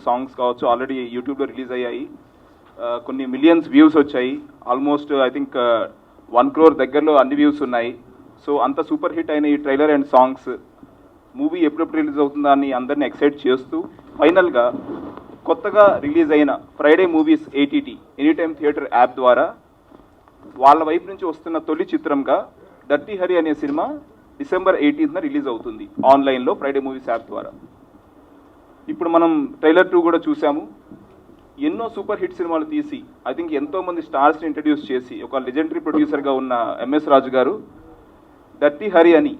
Songs కావచ్చు already యూట్యూబ్లో release అయ్యాయి. కొన్ని మిలియన్స్ వ్యూస్ వచ్చాయి. ఆల్మోస్ట్ ఐ థింక్ 1 crore దగ్గరలో అన్ని వ్యూస్ ఉన్నాయి. సో అంత సూపర్ హిట్ అయిన ఈ ట్రైలర్ అండ్ సాంగ్స్ మూవీ ఎప్పుడెప్పుడు రిలీజ్ అవుతుందా అని అందరినీ ఎక్సైట్ చేస్తూ ఫైనల్గా కొత్తగా రిలీజ్ అయిన Friday movies ATT any time theatre app ద్వారా వాళ్ళ వైపు నుంచి వస్తున్న తొలి చిత్రంగా డర్టీ హరి అనే సినిమా December 18th రిలీజ్ అవుతుంది ఆన్లైన్లో ఫ్రైడే మూవీస్ యాప్ ద్వారా. ఇప్పుడు మనం ట్రైలర్ 2 కూడా చూసాము. ఎన్నో సూపర్ హిట్ సినిమాలు తీసి ఐ థింక్ ఎంతోమంది స్టార్స్ని ఇంట్రడ్యూస్ చేసి ఒక లెజెండరీ ప్రొడ్యూసర్గా ఉన్న MS రాజు గారు డర్టీ హరి అని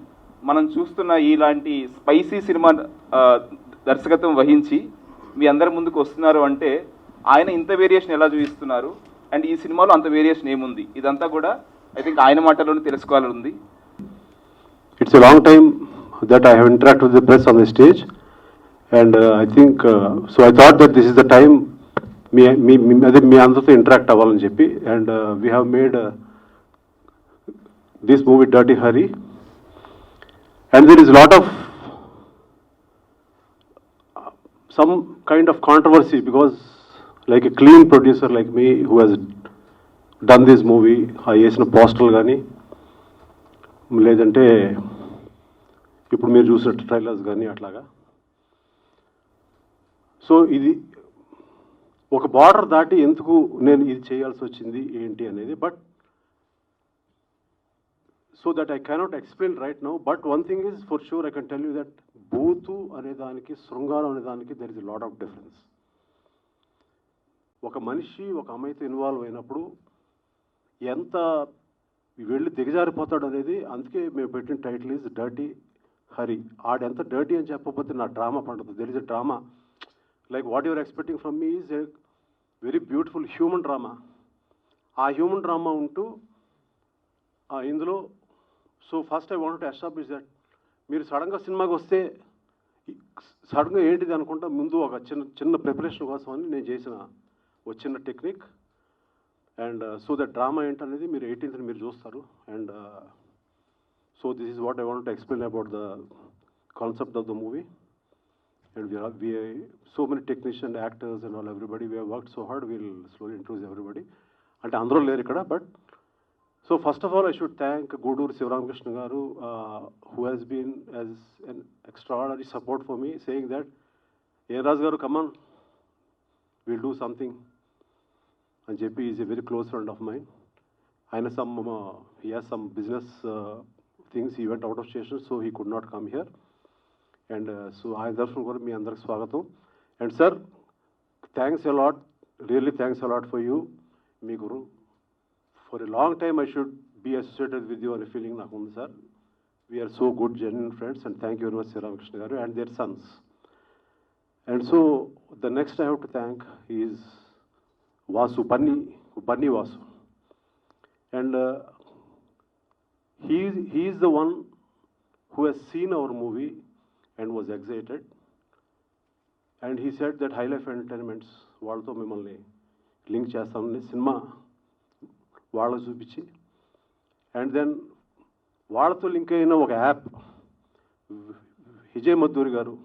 మనం చూస్తున్న ఇలాంటి స్పైసీ సినిమా దర్శకత్వం వహించి మీ అందరి ముందుకు వస్తున్నారు అంటే ఆయన ఇంత వేరియేషన్ ఎలా చూపిస్తున్నారు అండ్ ఈ సినిమాలో అంత వేరియేషన్ ఏముంది ఇదంతా కూడా ఐ థింక్ ఆయన మాటల్లోనే తెలుసుకోవాలని ఉంది. It's a long time that I have interacted with the press on the stage, and I think so. I thought that this is the time me అందరితో interact అవ్వాలని చెప్పి, and we have made this movie Dirty Harry, and there is a lot of some kind of controversy because like a clean producer like me who has done this movie, వేసిన పోస్టర్లు కానీ లేదంటే ఇప్పుడు మీరు చూసిన trailers కానీ అట్లాగా. So ఇది ఒక బార్డర్ దాటి ఎందుకు నేను ఇది చేయాల్సి వచ్చింది ఏంటి అనేది, but so that I cannot explain right now. But one thing is for sure I can tell you that బూతు అనేదానికి శృంగారం అనేదానికి there is a lot of difference. ఒక మనిషి ఒక అమ్మాయితో ఇన్వాల్వ్ అయినప్పుడు ఎంత వెళ్ళి దిగజారిపోతాడు అనేది, అందుకే మేము పెట్టిన టైటిల్ ఈజ్ డర్టీ హరి. ఆడెంత డర్టీ అని చెప్పకపోతే నా డ్రామా పండుతుంది. There is a drama like what your expecting from me is a very beautiful human drama. ఆ హ్యూమన్ డ్రామా ఉంటూ ఇందులో so first I want to establish that మీరు సడన్గా సినిమాకి వస్తే సడన్గా ఏంటిది అనుకుంటా ముందు ఒక చిన్న ప్రిపరేషన్ కోసం అని నేను చేసిన ఒక చిన్న technique. And so the drama ఏంటనేది మీరు 18th మీరు చూస్తారు. And so this is what I want to explain about the concept of the movie. And we so many technicians, actors and all, everybody, we have worked so hard. We'll slowly introduce everybody. అంటే అందరూ లేరు ఇక్కడ, but so first of all I should thank Guduru Sivaramakrishna garu who has been as an extraordinary support for me, saying that రాజు గారు come on, we'll do something అని చెప్పి. Is a very close friend of mine. ఆయన he has some business things, he went out of station so he could not come here. And so ఆయన తరఫున కూడా మీ అందరికి స్వాగతం. And sir thanks a lot, really thanks a lot for you. మీ గురు for a long time I should be associated with you అనే feeling నాకు ఉంది sir. We are so good genuine friends and thank you very much Sriramakrishna garu and there sons. And so the next I have to thank is Vasu, Bunny Vasu. And he is the one who has seen our movie and was excited, and he said that High Life Entertainments వాళ్ళతో మిమ్మల్ని link చేస్తామని cinema వాళ్ళకు చూపించి, and then వాళ్ళతో link అయిన ఒక app Vijay Madduri గారు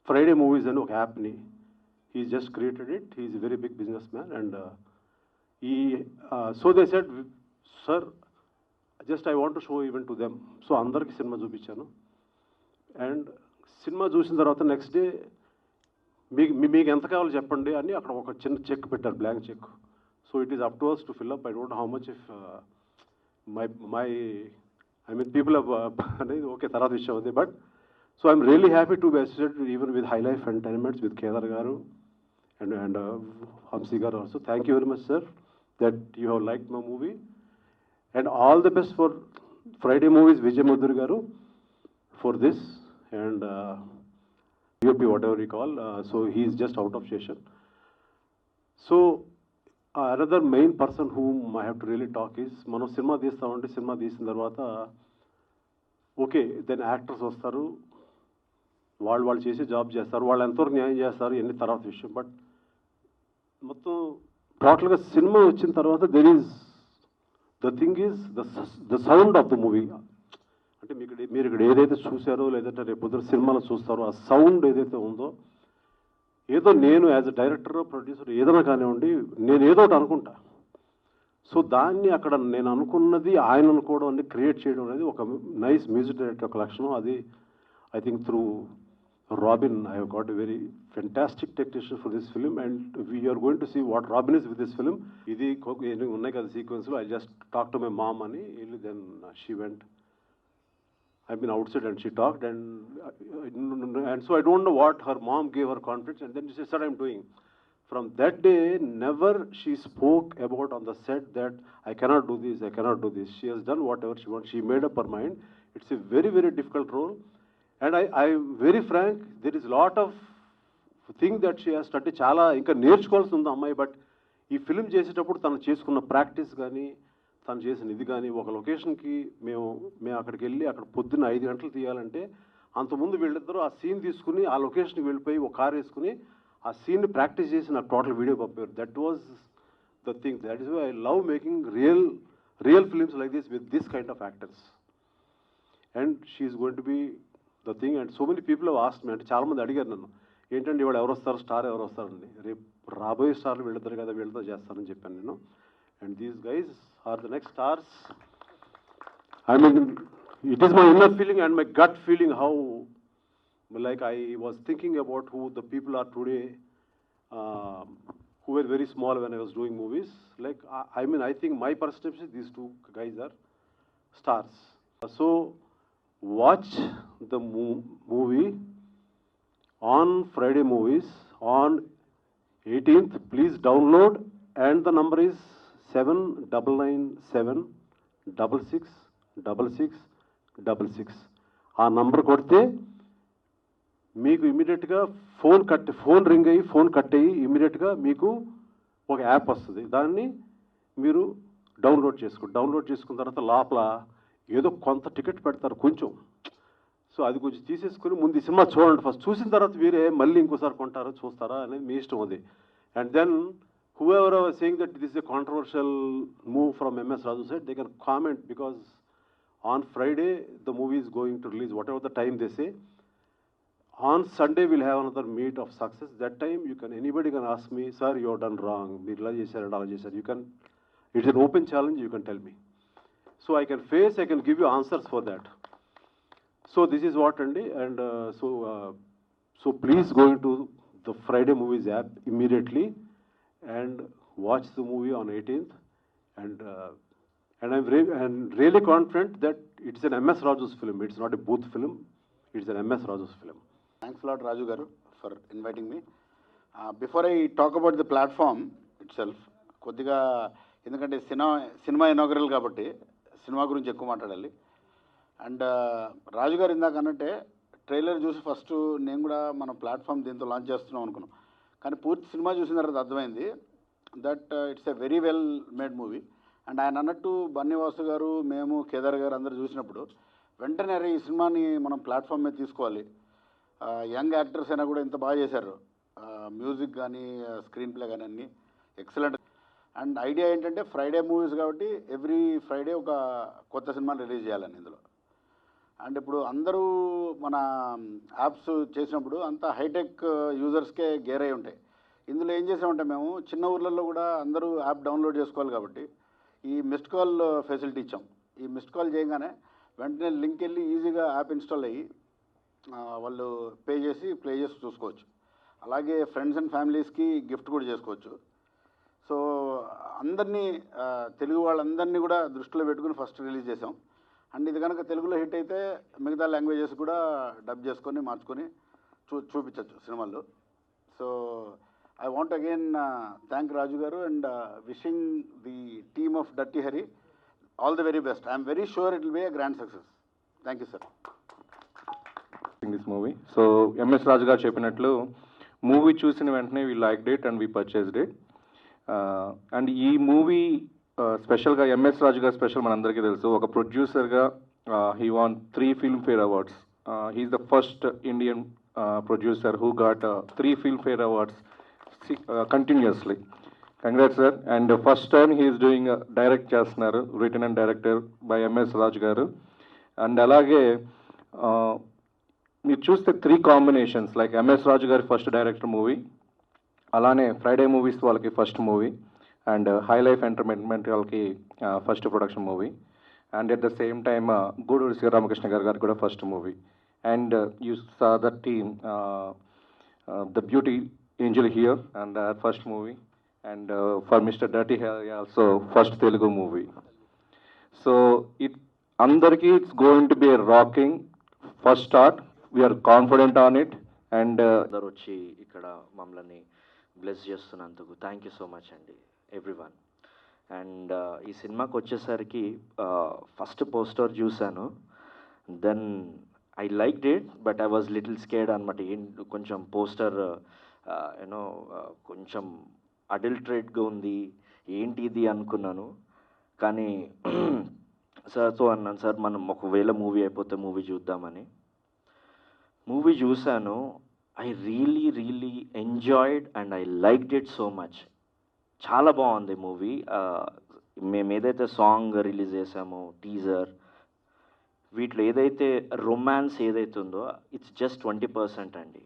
Friday movies అని ఒక యాప్ని he just created it. He is a very big businessman, and so they said, sir, just I want to show even to them. So అందరికి సినిమా చూపించాను. And cinema చూసిన తర్వాత నెక్స్ట్ డే మీకు ఎంత కావాలో చెప్పండి అని అక్కడ ఒక చిన్న చెక్ పెట్టారు, blank cheque. So it is up to us to fill up. I don't know how much if my I mean people అనేది ఓకే తర్వాత విషయం ఉంది. But so I'm really happy to be associated even with High Life Entertainments with Kedar garu and Hamsi garu also. Thank you very much, sir, that you have liked my movie, and all the best for Friday movies Vijay Madhuri garu for this, and UP whatever you call. So he is just out of session. So another main person whom I have to really talk is మనం cinema తీస్తామంటే cinema తీసిన తర్వాత okay then actors వస్తారు, వాళ్ళు చేసే job చేస్తారు, వాళ్ళు ఎంతవరకు న్యాయం చేస్తారు ఎన్ని తర్వాత విషయం. బట్ మొత్తం టోటల్గా సినిమా వచ్చిన తర్వాత there is the thing is the sound of the movie. అంటే మీరు ఇక్కడ ఏదైతే చూసారో లేదంటే రేపు పొద్దున సినిమాలో చూస్తారో ఆ సౌండ్ ఏదైతే ఉందో ఏదో నేను యాజ్ అ డైరెక్టర్ ప్రొడ్యూసర్ ఏదైనా కానివ్వండి, నేను ఏదో ఒకటి అనుకుంటా. సో దాన్ని అక్కడ నేను అనుకున్నది ఆయన అనుకోవడం అనేది క్రియేట్ చేయడం అనేది ఒక నైస్ మ్యూజిక్ డైరెక్టర్ యొక్క లక్షణం. అది I think through Robin, I have got a very fantastic technician for this film, and we are going to see what Robin is with this film. Idi unnai kada sequence lo I just talked to my mom ani, then she went. I've been outside and she talked, and so I don't know what her mom gave her confidence, and then she said I'm doing. From that day, never she spoke about on the set that I cannot do this, I cannot do this. She has done whatever she wants. She made up her mind. It's a very, very difficult role. And I'm very frank, there is a lot of thing that she has studied. చాలా ఇంకా నేర్చుకోవాల్సి ఉంది అమ్మాయి. But ఈ film చేసేటప్పుడు తను చేసుకున్న practice కానీ, తను చేసిన ఇది కానీ, ఒక లొకేషన్కి మేము అక్కడికి వెళ్ళి అక్కడ పొద్దున్న 5 గంటలు తీయాలంటే అంతకుముందు వీళ్ళిద్దరూ ఆ సీన్ తీసుకుని ఆ లొకేషన్కి వెళ్ళిపోయి ఒక కార్ వేసుకుని ఆ సీన్ని ప్రాక్టీస్ చేసి నాకు టోటల్ వీడియో పంపారు. That was the thing. That is why I love making real films like this with this kind of actors. And she is going to be the thing. And so many people have asked me, అంటే చాలామంది అడిగారు నన్ను, ఏంటంటే ఇవాళ ఎవరు వస్తారు, star ఎవరు వస్తారండి, రేపు రాబోయే స్టార్లు వీళ్ళిద్దరు కదా, వీళ్ళతో చేస్తారని చెప్పాను నేను. And these guys are the next stars. I mean it is my inner feeling and my gut feeling how like I was thinking about who the people are today, who were very small when I was doing movies. Like I mean, I think my perception, these two guys are stars. So watch the movie on Friday Movies on 18th. Please download, and the number is 7997666666. ఆ number కొడితే మీకు ఇమీడియట్గా phone ring అయ్యి phone cut అయ్యి ఇమీడియట్గా మీకు ఒక app వస్తుంది. దాన్ని మీరు డౌన్లోడ్ చేసుకున్న తర్వాత లోపల ఏదో కొంత టికెట్ పెడతారు కొంచెం. సో అది కొంచెం తీసేసుకుని ముందు ఈ సినిమా చూడండి ఫస్ట్. చూసిన తర్వాత మీరే మళ్ళీ ఇంకోసారి కొంటారా చూస్తారా అనేది మీ ఇష్టం అది. And then whoever was saying that this is a controversial move from MS Raju said, they can comment, because on Friday the movie is going to release, whatever the time they say. On Sunday we'll have another meet of success. That time anybody can ask me, sir, you have done wrong, మీరు ఇలా చేశారు అలా చేశారు. It's an open challenge, you can tell me. So I can give you answers for that. So this is what, and so please go into the Friday Movies app immediately and watch the movie on 18th. And I'm really confident that it's an MS Raju's film. It's not a Booth film. It's an MS Raju's film. Thanks a lot, Raju Garu, for inviting me. Before I talk about the platform itself, కొద్దిగా ఎందుకంటే cinema inaugural కాబట్టి cinema గురించి ఎక్కువ మాట్లాడాలి. And రాజు గారు ఇందాక అన్నట్టే trailer చూసి ఫస్ట్ నేను కూడా మన ప్లాట్ఫామ్ దీంతో లాంచ్ చేస్తున్నాం అనుకున్నాం. కానీ పూర్తి సినిమా చూసిన తర్వాత అర్థమైంది that it's a very well made movie. And ఆయన అన్నట్టు బన్నీవాసు గారు, మేము, కేదార్ గారు అందరూ చూసినప్పుడు వెంటనే ఈ సినిమాని మనం ప్లాట్ఫామ్ మీద తీసుకోవాలి. యంగ్ యాక్టర్స్ అయినా కూడా ఇంత బాగా చేశారు. మ్యూజిక్ కానీ స్క్రీన్ ప్లే కానీ అన్నీ ఎక్సలెంట్. అండ్ ఐడియా ఏంటంటే ఫ్రైడే మూవీస్ కాబట్టి ఎవ్రీ ఫ్రైడే ఒక కొత్త సినిమాని రిలీజ్ చేయాలని ఇందులో. అండ్ ఇప్పుడు అందరూ మన యాప్స్ చేసినప్పుడు అంతా హైటెక్ యూజర్స్కే గేర్ అయి ఉంటాయి. ఇందులో ఏం చేసామంటే మేము చిన్న ఊర్లలో కూడా అందరూ యాప్ డౌన్లోడ్ చేసుకోవాలి కాబట్టి ఈ మిస్డ్ కాల్ ఫెసిలిటీ ఇచ్చాం. ఈ మిస్డ్ కాల్ చేయగానే వెంటనే లింక్ వెళ్ళి ఈజీగా యాప్ ఇన్స్టాల్ అయ్యి వాళ్ళు పే చేసి ప్లే చేసి చూసుకోవచ్చు. అలాగే ఫ్రెండ్స్ అండ్ ఫ్యామిలీస్కి గిఫ్ట్ కూడా చేసుకోవచ్చు. సో అందరినీ తెలుగు వాళ్ళందరినీ కూడా దృష్టిలో పెట్టుకుని ఫస్ట్ రిలీజ్ చేసాం. అండ్ ఇది కనుక తెలుగులో హిట్ అయితే మిగతా లాంగ్వేజెస్ కూడా డబ్ చేసుకొని మార్చుకొని చూపించవచ్చు సినిమాల్లో. So I want again thank Raju garu and wishing the team of dirty Hari all the very best. I'm very sure it will be a grand success. Thank you sir. This movie. So MS Raju garu చెప్పినట్లు movie చూసిన వెంటనే we like it and we purchased it. And ఈ movie స్పెషల్గా MS Raju garu special మనందరికీ తెలుసు. ఒక ప్రొడ్యూసర్గా he won 3 Filmfare awards. He's the first Indian producer who got 3 Filmfare awards continuously. Congrats sir. And first time he's doing direct చేస్తున్నారు, written and director by MS Raju garu. And అలాగే మీరు చూస్తే 3 combinations like MS Raju గారి first director movie, అలానే Friday movies వాళ్ళకి first movie, and high life entertainment వాళ్ళకి first production movie, and at the same time Guduru Sriramakrishna గారికి కూడా first movie. And you saw the team, the beauty angel here and first movie, and for mister dirty also first Telugu movie. So అందరికీ it's going to be rocking first start, we are confident on it. And అందరు వచ్చి ఇక్కడ మమ్మల్ని bless చేస్తున్నందుకు thank you so much అండి everyone. And ఈ సినిమాకి వచ్చేసరికి ఫస్ట్ పోస్టర్ చూశాను, then I liked it, but I was little scared అనమాట. కొంచెం పోస్టర్ యూనో కొంచెం అడల్ట్రేట్గా ఉంది, ఏంటి ఇది అనుకున్నాను. కానీ సార్తో అన్నాను, సార్ మనం ఒకవేళ మూవీ అయిపోతే మూవీ చూద్దామని. మూవీ చూశాను, I really enjoyed and I liked it so much. చాలా బాగుంది మూవీ. మేము ఏదైతే సాంగ్ రిలీజ్ చేసామో, టీజర్, వీటిలో ఏదైతే రొమాన్స్ ఏదైతే ఉందో ఇట్స్ జస్ట్ 20% అండి.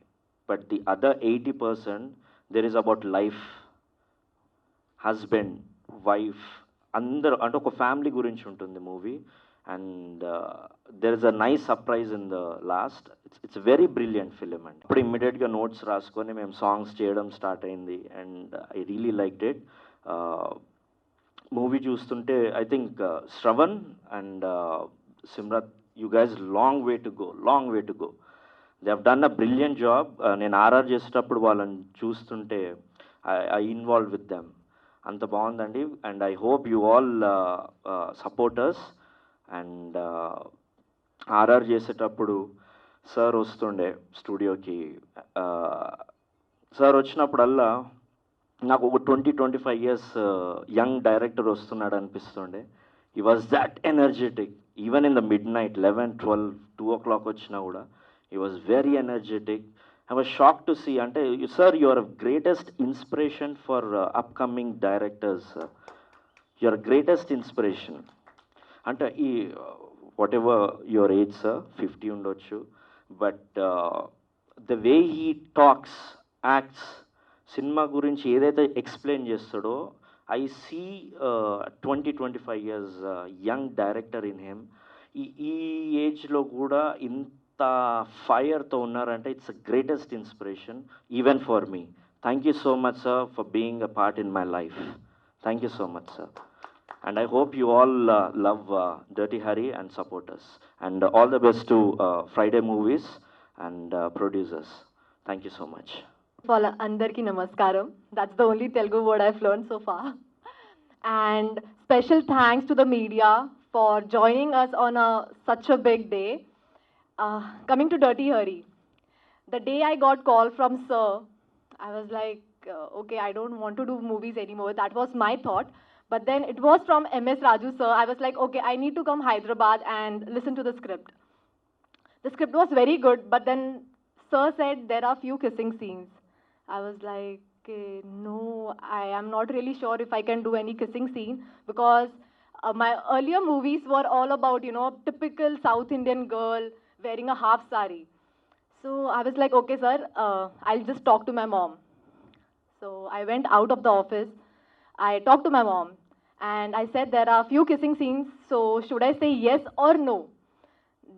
But the other 80% there is about life, husband, wife, అందరూ అంటే ఒక ఫ్యామిలీ గురించి ఉంటుంది movie. And there is a nice surprise in the last. It's very brilliant film అండి. ఇప్పుడు ఇమ్మీడియట్గా నోట్స్ రాసుకొని మేము సాంగ్స్ చేయడం స్టార్ట్ అయింది, and I really liked it. Movie చూస్తుంటే I think Shravan and Simrat, you guys long way to go. They have done a brilliant job. నేను RR చేసేటప్పుడు వాళ్ళని చూస్తుంటే ఐ ఇన్వాల్వ్ విత్ దెమ్. అంత బాగుందండి. And I hope you all supporters. And RR చేసేటప్పుడు sir వస్తుండే స్టూడియోకి. సార్ వచ్చినప్పుడల్లా నాకు ఒక 20-25 years యంగ్ డైరెక్టర్ వస్తున్నాడు అనిపిస్తుండే. He was that energetic. Even in the mid night 11, 12, 2 o'clock వచ్చినా కూడా he was very energetic. I was shock to see. అంటే sir, you are greatest inspiration for upcoming directors. You are greatest inspiration. అంటే ఈ whatever your age sir, 50 ఉండొచ్చు, but the way he talks, acts, cinema గురించి ఏదైతే explain చేస్తాడో, I see 20-25 years young director in him. ఈ ఏజ్లో కూడా ఇంత ఫైర్తో ఉన్నారంటే it's a greatest inspiration even for me. Thank you so much sir for being a part in my life. Thank you so much sir. And I hope you all love Dirty Harry and support us. And all the best to Friday Movies and producers. Thank you so much. Andarki namaskaram. That's the only Telugu word I've learned so far. And special thanks to the media for joining us on such a big day. Coming to Dirty Harry, the day I got call from Sir, I was like, okay, I don't want to do movies anymore. That was my thought. But then it was from MS Raju sir. I was like, okay, I need to come Hyderabad and listen to the script. The script was very good, but then sir said there are few kissing scenes. I was like, no, I am not really sure if I can do any kissing scene, because my earlier movies were all about, you know, typical South Indian girl wearing a half sari. So I was like, okay sir, I'll just talk to my mom. So I went out of the office. I talked to my mom and I said there are few kissing scenes, so should I say yes or no?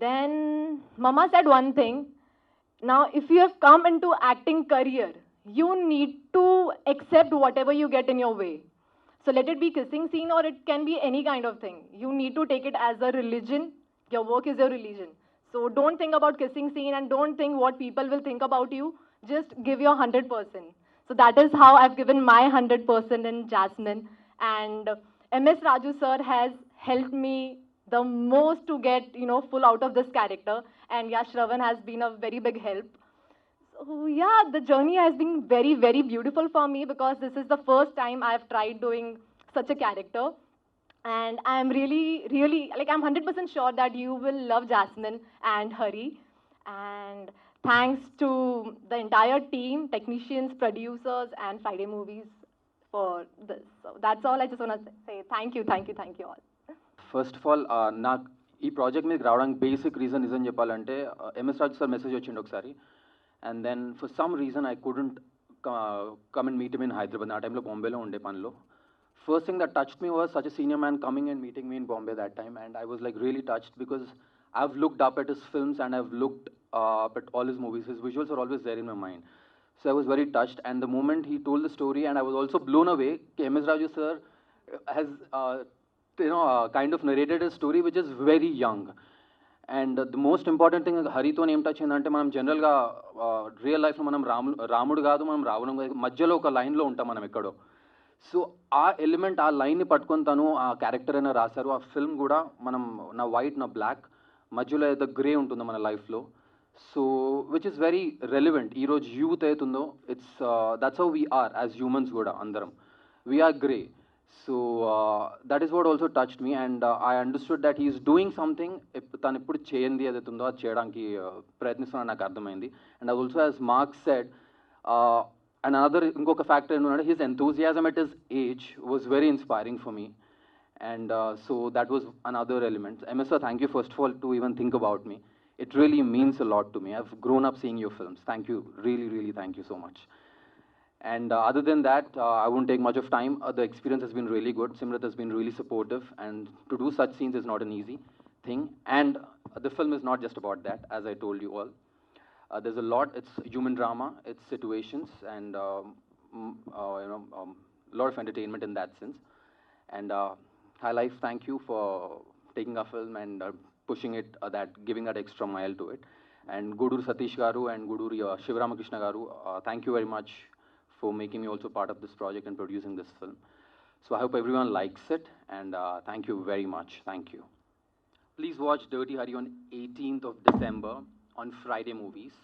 Then Mama said one thing, now if you have come into acting career, you need to accept whatever you get in your way. So let it be kissing scene or it can be any kind of thing. You need to take it as a religion. Your work is your religion. So don't think about kissing scene and don't think what people will think about you. Just give your 100%. So that is how I've given my 100% in Jasmine. And MS Raju sir has helped me the most to get, you know, full out of this character. And yeah, Shravan has been a very big help. So yeah, the journey has been very beautiful for me, because this is the first time I've tried doing such a character. And I'm really, like, I'm 100% sure that you will love Jasmine and Hari. And thanks to the entire team, technicians, producers, and Friday Movies for this. So that's all I just want to say. Thank you all. First of all నాకు ఈ project మీదకి రావడానికి basic reason నిజం చెప్పాలంటే MS రాజు sir message వచ్చిండు ఒకసారి, and then for some reason I couldn't come and meet him in Hyderabad. ఆ టైంలో బాంబేలో ఉండే పనిలో. First thing that touched me was such a senior man coming and meeting me in Bombay that time, and I was like really touched because I've looked up at his films and I've looked up at all his movies. His visuals are always there in my mind. So I was very touched, and the moment he told the story, and I was also blown away. MS Raju sir has kind of narrated a story which is very young. And the most important thing హరితో ఏం touch అయిందంటే, మనం జనరల్గా real లైఫ్లో మనం రాముడు కాదు, మనం రావణం కాదు, మధ్యలో ఒక లైన్లో ఉంటాం మనం ఎక్కడో. సో ఆ ఎలిమెంట్, ఆ లైన్ని పట్టుకొని తను ఆ క్యారెక్టర్ అయినా రాశారు. ఆ ఫిల్మ్ కూడా మనం నా వైట్ నా బ్లాక్ మధ్యలో ఏదో గ్రే ఉంటుందో మన లైఫ్లో, so which is very relevant. ఈరోజు యూత్ అవుతుందో, it's that's how we are as humans కూడా అందరం, we are grey. So that is what also touched me, and I understood that he is doing something. తను ఎప్పుడు చేయంది ఏదైతుందో అది చేయడానికి ప్రయత్నిస్తున్నాను నాకు అర్థమైంది. And also as Mark said, and another ఇంకొక ఫ్యాక్టర్ ఏంటంటే, his enthusiasm at his age was very inspiring for me, and so that was another element. MS sir, thank you first of all to even think about me. It really means a lot to me. I've grown up seeing your films. Thank you, really, really thank you so much. And other than that, I won't take much of time. The experience has been really good. Simrat has been really supportive, and to do such scenes is not an easy thing. And the film is not just about that, as I told you all. There's a lot. It's human drama, it's situations, and lot of entertainment in that sense. And High Life, thank you for taking our film and pushing it, giving that extra mile to it. And Guduru Satish Garu and Guduru Shivaramakrishna Garu, thank you very much for making me also part of this project and producing this film. So I hope everyone likes it, and thank you very much. Thank you. Please watch Dirty Harry on 18th of December on Friday Movies,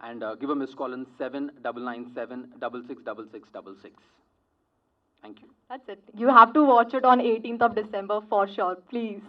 and give a missed call on 7997666666. Thank you. That's it. You have to watch it on 18th of December for sure, please.